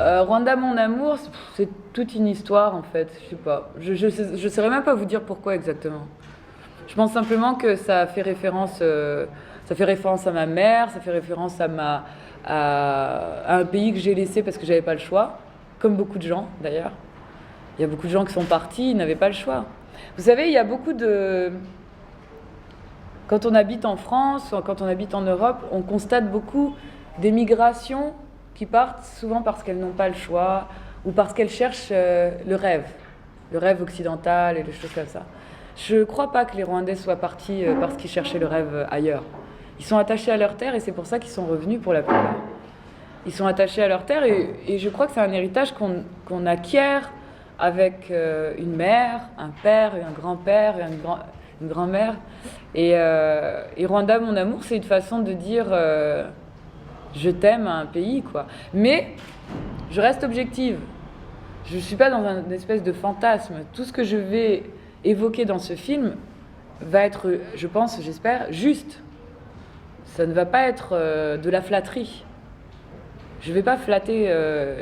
Rwanda, mon amour, c'est toute une histoire en fait. Je sais pas. Je saurais même pas vous dire pourquoi exactement. Je pense simplement que ça fait référence à ma mère, ça fait référence à un pays que j'ai laissé parce que j'avais pas le choix, comme beaucoup de gens d'ailleurs. Il y a beaucoup de gens qui sont partis, ils n'avaient pas le choix. Vous savez, il y a beaucoup de... Quand on habite en France ou quand on habite en Europe, on constate beaucoup d'émigrations qui partent souvent parce qu'elles n'ont pas le choix ou parce qu'elles cherchent le rêve occidental et des choses comme ça. Je ne crois pas que les Rwandais soient partis parce qu'ils cherchaient le rêve ailleurs. Ils sont attachés à leur terre et c'est pour ça qu'ils sont revenus pour la plupart. Ils sont attachés à leur terre et je crois que c'est un héritage qu'on acquiert avec une mère, un père, un grand-père, une grand-mère. Et Rwanda, mon amour, c'est une façon de dire je t'aime à un pays, quoi. Mais je reste objective. Je ne suis pas dans une espèce de fantasme. Tout ce que je vais évoquer dans ce film va être, je pense, j'espère, juste. Ça ne va pas être de la flatterie. Je ne vais pas flatter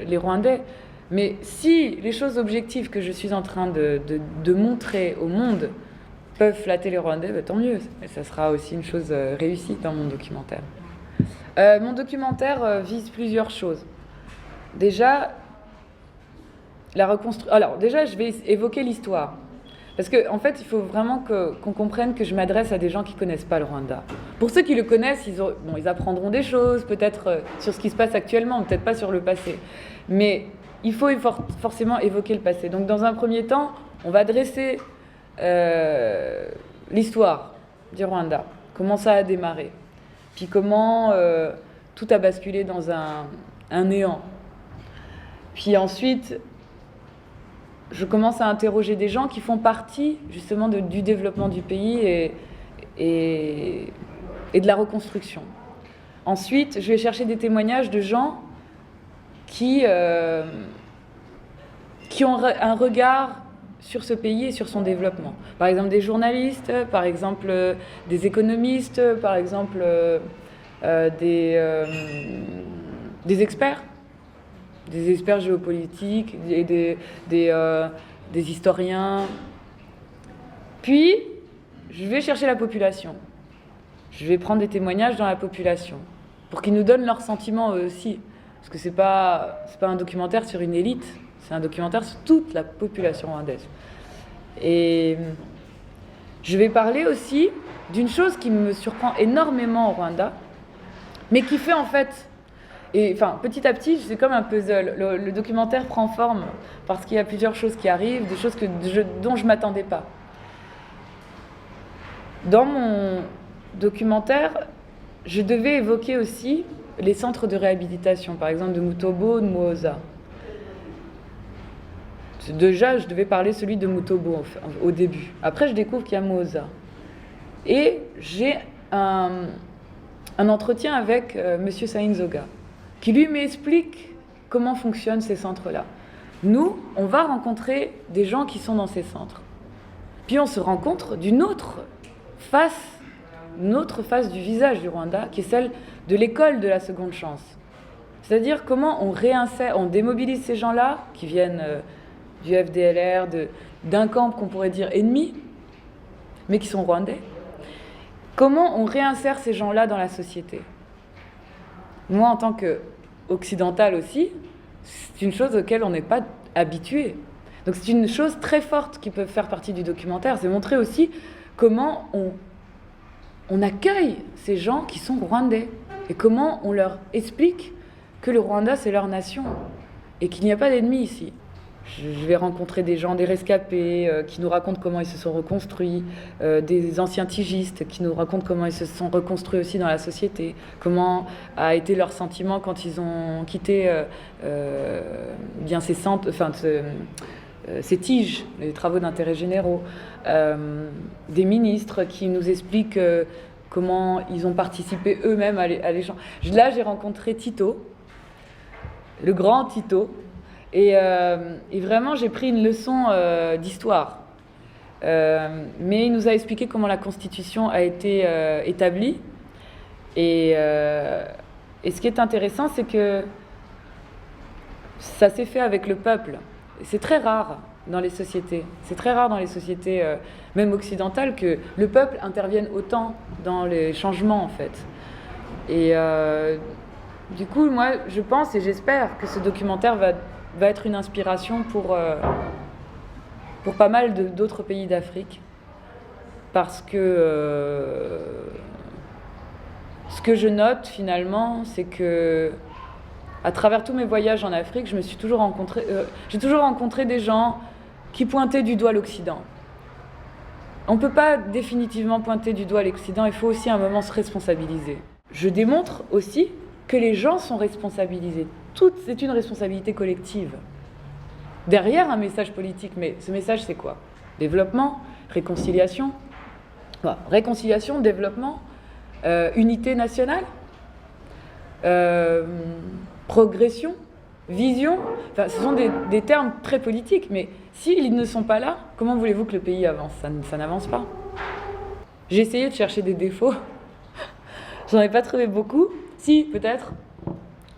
les Rwandais. Mais si les choses objectives que je suis en train de montrer au monde peuvent flatter les Rwandais, bah, tant mieux. Et ça sera aussi une chose réussie dans mon documentaire. Mon documentaire vise plusieurs choses. Déjà, Alors, déjà, je vais évoquer l'histoire. Parce qu'en fait, il faut vraiment qu'on comprenne que je m'adresse à des gens qui ne connaissent pas le Rwanda. Pour ceux qui le connaissent, ils apprendront des choses, peut-être sur ce qui se passe actuellement, peut-être pas sur le passé. Mais il faut forcément évoquer le passé. Donc, dans un premier temps, on va dresser l'histoire du Rwanda, comment ça a démarré, puis comment tout a basculé dans un néant. Puis ensuite, je commence à interroger des gens qui font partie justement du développement du pays et de la reconstruction. Ensuite, je vais chercher des témoignages de gens qui ont un regard sur ce pays et sur son développement. Par exemple, des journalistes, par exemple, des économistes, par exemple, des experts géopolitiques, et des historiens. Puis, je vais chercher la population. Je vais prendre des témoignages dans la population pour qu'ils nous donnent leurs sentiments eux aussi. Parce que c'est pas un documentaire sur une élite, c'est un documentaire sur toute la population rwandaise. Et je vais parler aussi d'une chose qui me surprend énormément au Rwanda, mais qui fait en fait... Et enfin, petit à petit, c'est comme un puzzle. Le documentaire prend forme parce qu'il y a plusieurs choses qui arrivent, des choses dont je ne m'attendais pas. Dans mon documentaire, je devais évoquer aussi les centres de réhabilitation, par exemple de Mutobo, de Muhoza. Déjà, je devais parler celui de Mutobo au début. Après, je découvre qu'il y a Muhoza. Et j'ai un entretien avec Monsieur Sainzoga, qui lui m'explique comment fonctionnent ces centres-là. Nous, on va rencontrer des gens qui sont dans ces centres. Puis on se rencontre d'une autre face du visage du Rwanda, qui est celle de l'école de la seconde chance. C'est-à-dire comment on démobilise ces gens-là, qui viennent du FDLR, d'un camp qu'on pourrait dire ennemi, mais qui sont rwandais. Comment on réinsère ces gens-là dans la société. Moi, en tant qu'occidentale aussi, c'est une chose auquel on n'est pas habitué. Donc c'est une chose très forte qui peut faire partie du documentaire, c'est montrer aussi comment on accueille ces gens qui sont rwandais et comment on leur explique que le Rwanda, c'est leur nation et qu'il n'y a pas d'ennemis ici. Je vais rencontrer des gens, des rescapés, qui nous racontent comment ils se sont reconstruits, des anciens tigistes qui nous racontent comment ils se sont reconstruits aussi dans la société, comment a été leur sentiment quand ils ont quitté bien ces centres, ces tiges, les travaux d'intérêt généraux, des ministres qui nous expliquent comment ils ont participé eux-mêmes à l'échange. Là, j'ai rencontré Tito, le grand Tito. Et vraiment, j'ai pris une leçon d'histoire. Mais il nous a expliqué comment la Constitution a été établie. Et ce qui est intéressant, c'est que ça s'est fait avec le peuple. C'est très rare dans les sociétés. C'est très rare dans les sociétés, même occidentales, que le peuple intervienne autant dans les changements, en fait. Et du coup, moi, je pense et j'espère que ce documentaire va être une inspiration pour pas mal d'autres pays d'Afrique. Parce que ce que je note, finalement, c'est que à travers tous mes voyages en Afrique, j'ai toujours rencontré des gens qui pointaient du doigt l'Occident. On ne peut pas définitivement pointer du doigt l'Occident, il faut aussi à un moment se responsabiliser. Je démontre aussi que les gens sont responsabilisés. C'est une responsabilité collective. Derrière un message politique, mais ce message c'est quoi? Développement, réconciliation, réconciliation, développement, unité nationale, progression, vision, enfin, ce sont des termes très politiques, mais s'ils ne sont pas là, comment voulez-vous que le pays avance? Ça n'avance pas. J'ai essayé de chercher des défauts, j'en ai pas trouvé beaucoup. Si, peut-être.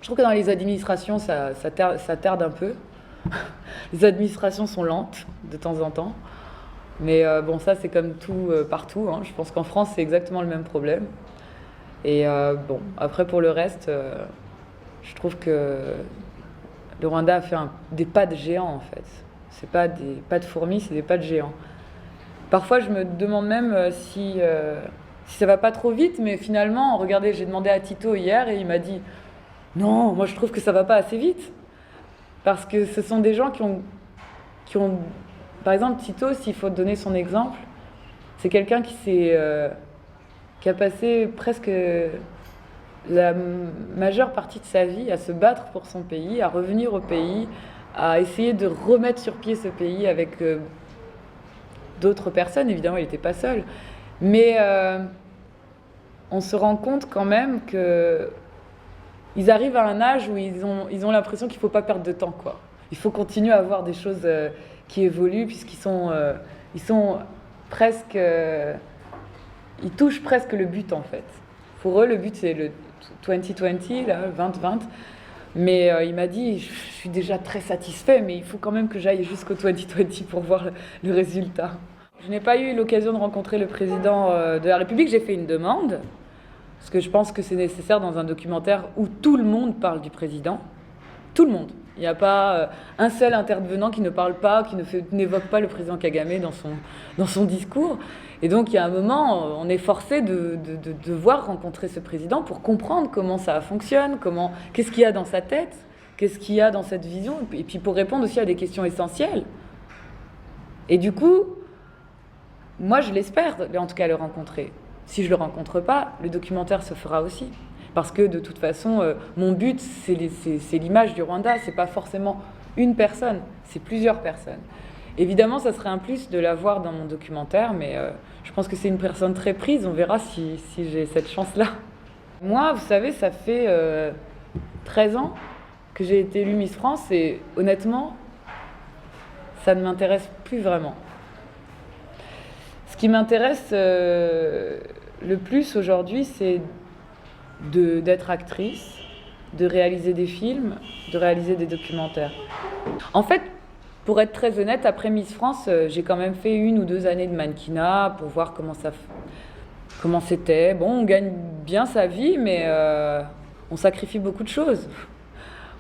Je trouve que dans les administrations, ça tarde un peu. Les administrations sont lentes, de temps en temps. Mais bon, ça, c'est comme tout partout. Hein. Je pense qu'en France, c'est exactement le même problème. Et bon, après, pour le reste, je trouve que le Rwanda a fait des pas de géant, en fait. C'est pas des pas de fourmis, c'est des pas de géant. Parfois, je me demande même si ça va pas trop vite, mais finalement, regardez, j'ai demandé à Tito hier et il m'a dit « Non, moi je trouve que ça va pas assez vite. » Parce que ce sont des gens qui ont... Par exemple, Tito, s'il faut donner son exemple, c'est quelqu'un qui a passé presque la majeure partie de sa vie à se battre pour son pays, à revenir au pays, à essayer de remettre sur pied ce pays avec d'autres personnes. Évidemment, il n'était pas seul. Mais on se rend compte quand même qu'ils arrivent à un âge où ils ont l'impression qu'il ne faut pas perdre de temps, quoi. Il faut continuer à avoir des choses qui évoluent, puisqu'ils sont presque... ils touchent presque le but, en fait. Pour eux, le but, c'est le 2020, là, 2020. Mais il m'a dit, je suis déjà très satisfait, mais il faut quand même que j'aille jusqu'au 2020 pour voir le résultat. Je n'ai pas eu l'occasion de rencontrer le président de la République. J'ai fait une demande, parce que je pense que c'est nécessaire dans un documentaire où tout le monde parle du président. Tout le monde. Il n'y a pas un seul intervenant qui ne parle pas, qui n'évoque pas le président Kagame dans son discours. Et donc, il y a un moment, on est forcé de devoir rencontrer ce président pour comprendre comment ça fonctionne, qu'est-ce qu'il y a dans sa tête, qu'est-ce qu'il y a dans cette vision, et puis pour répondre aussi à des questions essentielles. Et du coup, moi, je l'espère, en tout cas, le rencontrer. Si je ne le rencontre pas, le documentaire se fera aussi. Parce que de toute façon, mon but, c'est l'image du Rwanda. Ce n'est pas forcément une personne, c'est plusieurs personnes. Évidemment, ça serait un plus de la voir dans mon documentaire, mais je pense que c'est une personne très prise. On verra si j'ai cette chance-là. Moi, vous savez, ça fait 13 ans que j'ai été élue Miss France et honnêtement, ça ne m'intéresse plus vraiment. Ce qui m'intéresse le plus aujourd'hui, c'est d'être actrice, de réaliser des films, de réaliser des documentaires. En fait, pour être très honnête, après Miss France, j'ai quand même fait 1 ou 2 années de mannequinat pour voir comment c'était. Bon, on gagne bien sa vie, mais on sacrifie beaucoup de choses.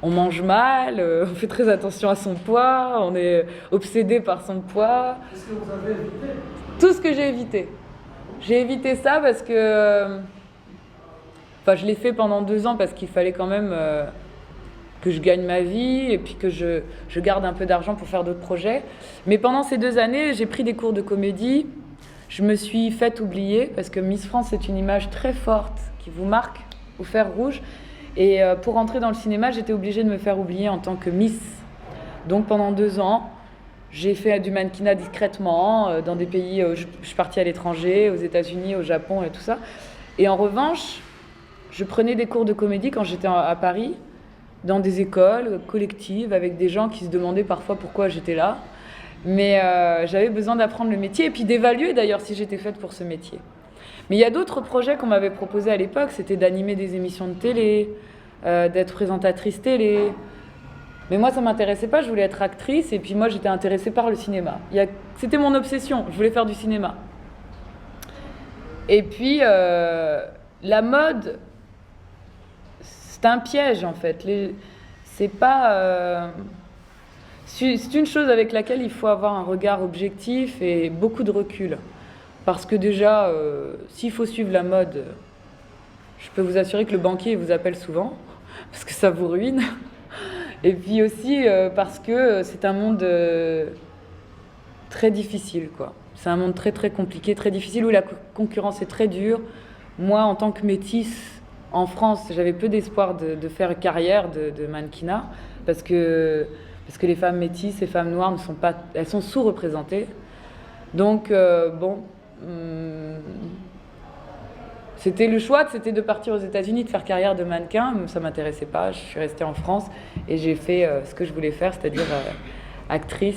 On mange mal, on fait très attention à son poids, on est obsédé par son poids. Qu'est-ce que vous avez évité? Tout ce que j'ai évité. J'ai évité ça parce que... Enfin, je l'ai fait pendant 2 ans parce qu'il fallait quand même que je gagne ma vie et puis que je garde un peu d'argent pour faire d'autres projets. Mais pendant ces 2 années, j'ai pris des cours de comédie. Je me suis faite oublier parce que Miss France, c'est une image très forte qui vous marque au fer rouge. Et pour entrer dans le cinéma, j'étais obligée de me faire oublier en tant que Miss. Donc pendant 2 ans, j'ai fait du mannequinat discrètement dans des pays. Je suis partie à l'étranger, aux États-Unis, au Japon et tout ça. Et en revanche, je prenais des cours de comédie quand j'étais à Paris, dans des écoles collectives, avec des gens qui se demandaient parfois pourquoi j'étais là. Mais j'avais besoin d'apprendre le métier et puis d'évaluer d'ailleurs si j'étais faite pour ce métier. Mais il y a d'autres projets qu'on m'avait proposés à l'époque, c'était d'animer des émissions de télé, d'être présentatrice télé. Mais moi, ça m'intéressait pas, je voulais être actrice, et puis moi, j'étais intéressée par le cinéma. C'était mon obsession, je voulais faire du cinéma. Et puis, la mode, c'est un piège, en fait. C'est pas... c'est une chose avec laquelle il faut avoir un regard objectif et beaucoup de recul. Parce que déjà, s'il faut suivre la mode, je peux vous assurer que le banquier vous appelle souvent, parce que ça vous ruine. Et puis aussi parce que c'est un monde très difficile, quoi. C'est un monde très très compliqué, très difficile, où la concurrence est très dure. Moi, en tant que métisse, en France, j'avais peu d'espoir de faire carrière de mannequinat, parce que les femmes métisses et femmes noires elles sont sous-représentées. Donc, le choix, c'était de partir aux États-Unis, de faire carrière de mannequin. Ça m'intéressait pas. Je suis restée en France et j'ai fait ce que je voulais faire, c'est-à-dire actrice.